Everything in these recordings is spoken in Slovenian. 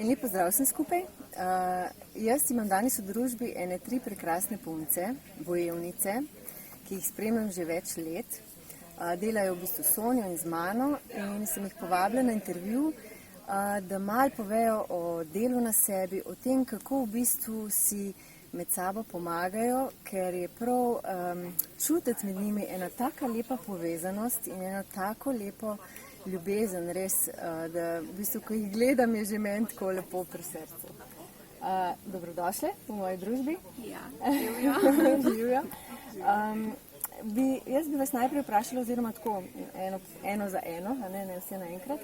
En lep pozdrav vsem skupaj. Jaz imam danes v družbi ene 3 prekrasne punce, bojevnice, ki jih spremljam že več let. Delajo v bistvu s Sonjo in z mano in sem jih povabila na intervju, da malo povejo o delu na sebi, o tem, kako v bistvu si med sabo pomagajo, ker je prav čutiti med njimi ena taka lepa povezanost in eno tako lepo ljubezen, res, da v bistvu, ko jih gledam, je že meni tako lepo pri srcu. Dobrodošle v moji družbi. Ja, živjo. Živjo. Jaz bi vas najprej vprašala, oziroma tako eno za eno, ne vse naenkrat.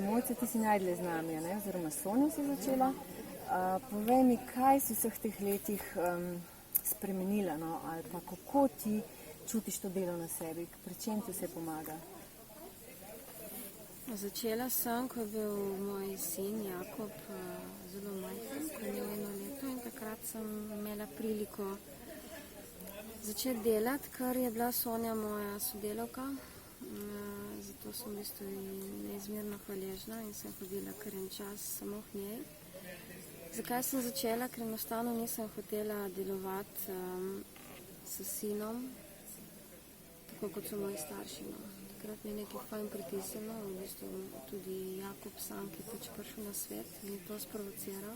Mojca, ti si najdlje z nami, oziroma s Sonjo si začela. Povej mi, kaj si v vseh teh letih spremenila, ali pa kako ti čutiš to delo na sebi, pri čem ti vse pomaga? Začela sem, ko je bil moj sin Jakob zelo majhen, ko je imel 1 leto, in takrat sem imela priliko začeti delati, ker je bila Sonja moja sodelavka. Zato sem v bistvu neizmerno hvaležna in sem hodila kar en čas samo k njej. Zakaj sem začela? Ker enostavno nisem hotela delovati s sinom, tako kot so moji starši. Takrat mi je nekaj fajn pritisnilo, v bistvu tudi Jakob sam, ki je pač prišel na svet in je to sprovociral.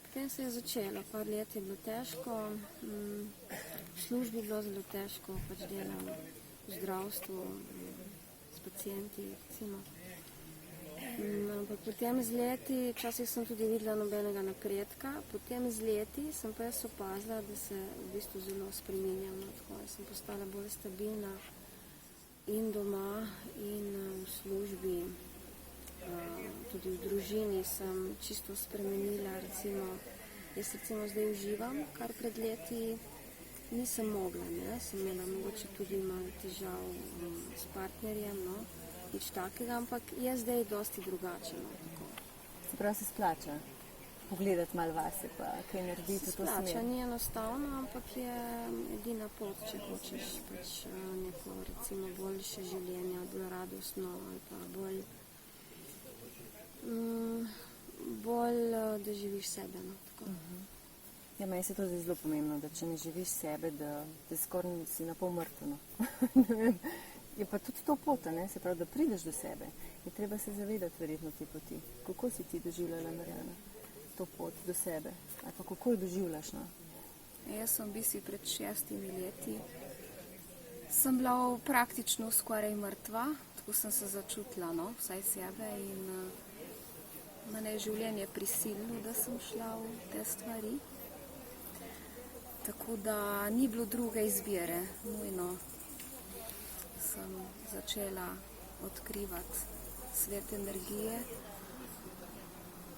Potem se je začelo, par let je bilo težko, v službi je bilo zelo težko, pač delam v zdravstvu, s pacienti, recimo. Ampak potem z leti, včasih sem tudi videla nobenega napredka, potem z leti sem pa jaz opazila, da se v bistvu zelo spreminjam, tako da sem postala bolj stabilna in doma, in v službi, tudi v družini sem čisto spremenila, jaz zdaj uživam, kar pred leti nisem mogla, sem imela mogoče tudi malo težav s partnerjem, nič takega, ampak je zdaj dosti drugače. Se pravi, se splača pogledati malo vase, pa kaj narediti v to smer? Splača, ni enostavno, ampak je edina pot, če hočeš pač neko, recimo, boljše življenje, bolj radostno ali pa bolj da živiš sebe. Ja, meni se to zdi zelo pomembno, da če ne živiš sebe, da skoraj si na pol mrtev. Je pa tudi to pot, se pravi, da prideš do sebe. Je treba se zavedati verjetno te poti. Kako si ti doživljala, Marjana, to pot do sebe? Ali pa kako jo doživljaš? Jaz sem v bistvu pred 6 leti. Sem bila praktično skoraj mrtva, tako sem se začutila, vsaj sebe, in mene je življenje prisililo, da sem šla v te stvari. Tako da ni bilo druge izbire, nujno sem začela odkrivati svet energije,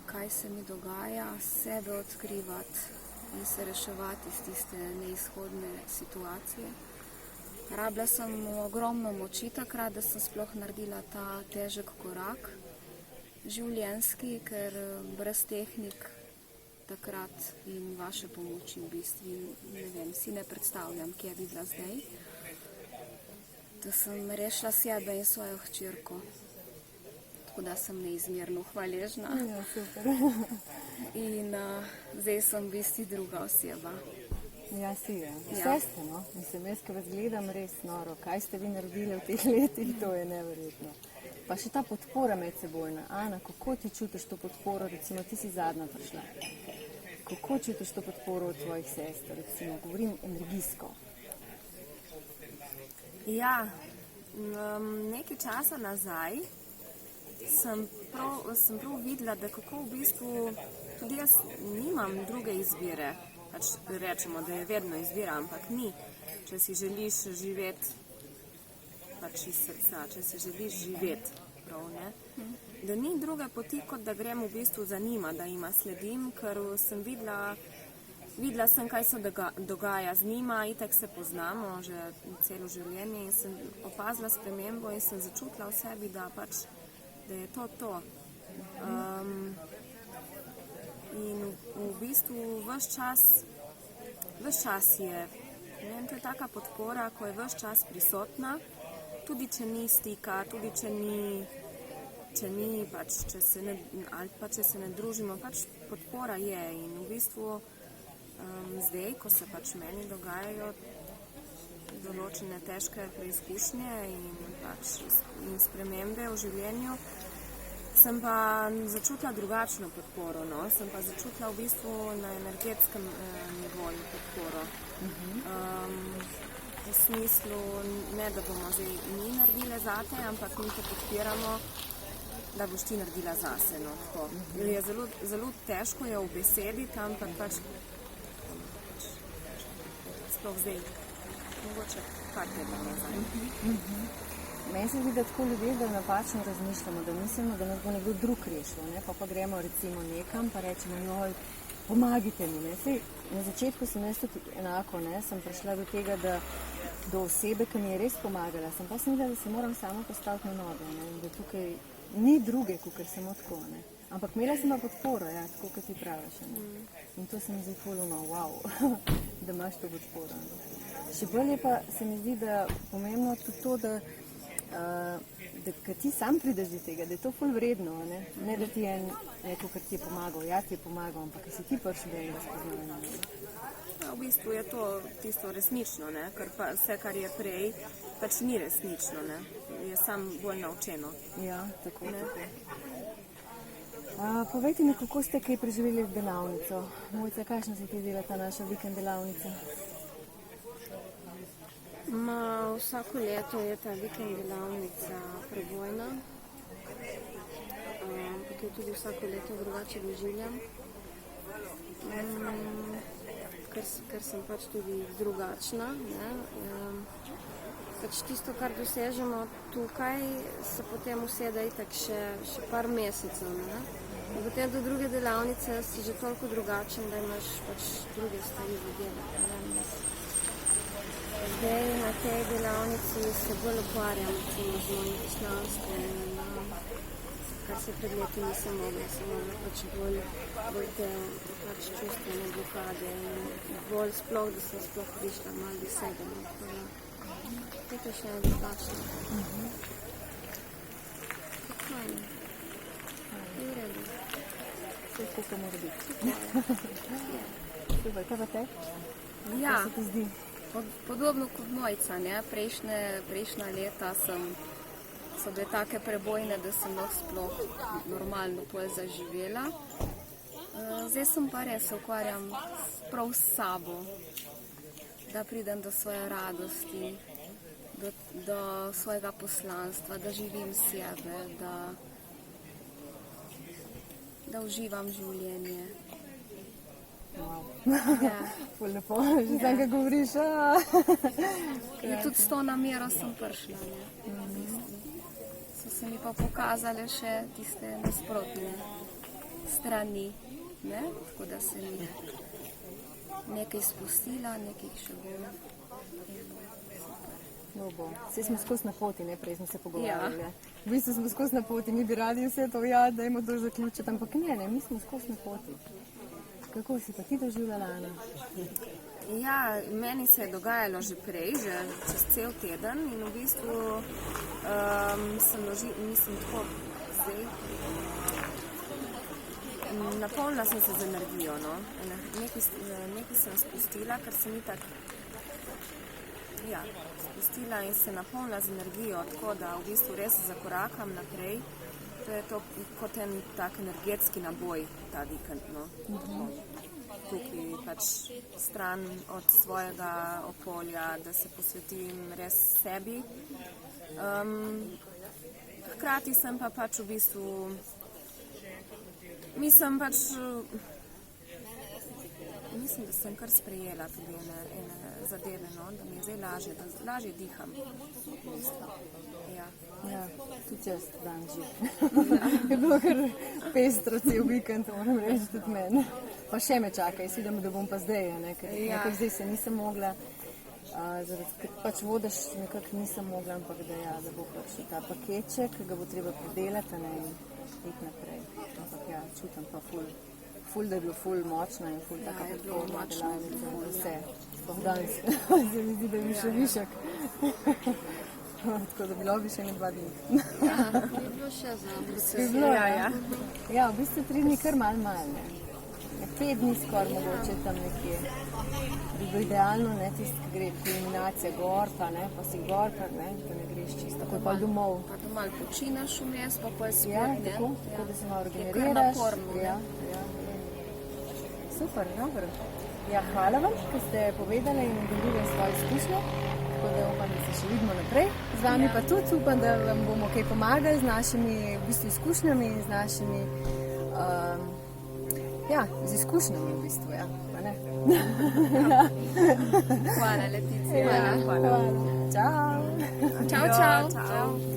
kaj se mi dogaja, sebe odkrivati in se reševati iz tiste neizhodne situacije. Rabila sem ogromno moči takrat, da sem sploh naredila ta težek korak življenjski, ker brez tehnik takrat in vaše pomoči v bistvu, ne vem, si ne predstavljam, kje bi bila zdaj. Da sem rešila sebe in svojo hčerko. Tako da sem neizmerno hvaležna. Ja, super. In zdaj sem v bistvu druga oseba. Ja, si je. Vse ste, Mislim, jaz, ko vas gledam, res noro. Kaj ste vi naredili v teh letih, to je neverjetno. Pa še ta podpora medsebojna. Ana, kako ti čutiš to podporo? Recimo, ti si zadnja prišla. Kako čutiš to podporo od tvojih sester? Recimo, govorim energijsko. Ja, nekaj časa nazaj sem prav videla, da kako v bistvu tudi jaz nimam druge izbire. Pač rečemo, da je vedno izbira, ampak ni. Če si želiš živeti pač iz srca, če si želiš živeti prav, da ni druge poti, kot da grem v bistvu za njima, da jima sledim, ker sem videla sem, kaj se dogaja z njima, itak se poznamo že celo življenje, in sem opazila spremembo in sem začutila v sebi, da je to. In v bistvu ves čas je, to je taka podpora, ko je ves čas prisotna, tudi če ni stika, tudi če ni če ni, pač, če se ne, ali pa če se ne družimo, pač podpora je in v bistvu zdaj, ko se pač meni dogajajo določene težke preizkušnje in spremembe v življenju, sem pa začutila drugačno podporo, no? Sem pa začutila v bistvu na energetskem nivoju podporo. V smislu, ne da bomo zdaj mi naredile zate, ampak mi te podpiramo, da boš ti naredila zase. No? Je zelo težko je v besedi, ampak pač sploh zdaj, mogoče kar tega nazaj. Meni se zdi, da tako ljudje da napačno razmišljamo, da mislimo, da nas bo nekdo drug rešil, ne? Pa gremo recimo nekam, pa rečemo, joj, pomagite mi. Ne? Sej, na začetku sem jaz tudi enako, ne? Sem prišla do tega, do osebe, ki mi je res pomagala. Sem pa snila, da se moram sama postaviti na noge, ne? In da tukaj ni druge, kakor samo tako. Ne? Ampak imela sem pa podporo, ja, tako kot ti praviš. Ne? In to se mi zdi fulno, wow, da imaš to podporo. Ne? Še bolje pa se mi zdi, da pomembno tudi to, da ti sam prideš do tega, da je to ful vredno, ne da ti je neko, kar ti je pomagal, ja ti je pomagal, ampak si ti prišel do enega spoznanja. V bistvu je to tisto resnično, ne? Ker pa vse, kar je prej, pač ni resnično, ne? Je sam bolj naučeno. Ja, tako. Povejte mi, kako ste kaj preživeli v delavnico? Mojca, kakšna se ti zdela ta naša vikend delavnica? Vsako leto je ta vikend delavnica prebojna, ampak jo tudi vsako leto drugače doživljam, ker sem pač tudi drugačna. Ne? Pač tisto, kar dosežemo tukaj, se potem usede itak še par mesecev. Ne? In potem do druge delavnice si že toliko drugačen, da imaš pač druge stvari za delati. Zdaj na tej delavnici se bolj ukvarjam z mojim poslanstvom, kar se pred leti nisem mogla, sem mogla pač bolj te pač čustvene blokade in bolj sploh, da sem sploh prišla malo do sebe. To je še drugačno. Fajn. Je v redu. Vse skupaj mora biti. Super, kaj pa te? Ja. Kaj se ti zdi? Podobno kot Mojca, ne? Prejšnja leta so bile take prebojne, da sem lahko sploh normalno pol zaživela. Zdaj sem pa res se ukvarjam prav s sabo, da pridem do svoje radosti, do svojega poslanstva, da živim sebe, da uživam življenje. Wow. Ja. Ful lepo, že zdaj, kaj govoriš. In tudi s to namero sem prišla. So se mi pa pokazale še tiste nasprotne strani, ne? Tako da sem jih nekaj spustila, nekaj še bolj. Dobro, vse smo skozi na poti, ne? Prej smo se pogovarjali. Ja. V bistvu smo skozi na poti, mi bi radi vse to, ja, dajmo to zaključiti, ampak ne, mi smo skozi na poti. Kako si pa ti doživljala, Ana? Ja, meni se je dogajalo že prej, že čez cel teden in v bistvu nisem tako zdaj. Napolnila sem se z energijo, no. Nekaj sem spustila, ker sem itak spustila in se napolnila z energijo, tako da v bistvu res zakorakam naprej. To je to kot en tak energetski naboj ta vikend, no. Tukaj pač stran od svojega okolja, da se posvetim res sebi. Hkrati sem pa pač v bistvu, mislim, da sem kar sprejela tudi ene zadeve, no, da mi je zdaj lažje, da lažje diham. Ja, tudi jaz dan živ. Je bilo kar pestro cel vikend, moram reči tudi meni. Pa še me čaka, jaz vidim, da bom pa zdaj, ne, ker nekaj zdaj se nisem mogla, ker pač vodiš nekako nisem mogla, ampak da bo pač ta paketček, ki ga bo treba predelati, ne, in iti naprej. Ampak ja, čutim pa ful, da je bilo ful močna in ful taka podporna delavnica, vse. Sploh danes se mi zdi, da je še višek. tako da bilo bi še ne 2 dni. Ja, bi bilo še za Bi proces. bilo, Ja, ja. ja. Ja, v bistvu 3 dni kar malo, ne. 5 dni skoraj mogoče tam nekje. Bi bilo idealno, ne, tisti, ki gre kulminacija gor, pa ne, pa si gor, pa ne, da ne greš čisto, tako pa domov. Pa da malo počinaš vmes, pa je Ja, spet, ne? tako, tako da se malo Je kar regeneriraš. naporno, ne? Ja, ja. Super, dobro. Ja, hvala vam, ker ste povedali in delili svoje izkušnje. Tako da upam, da se še vidimo naprej. Z vami pa tudi upam, da vam bomo kaj pomagali z našimi v bistvu izkušnjami, z našimi z izkušnjami v bistvu, ja, pa ne. Hvala, Leticija. Hvala. Čau. Čau, čau. Čau.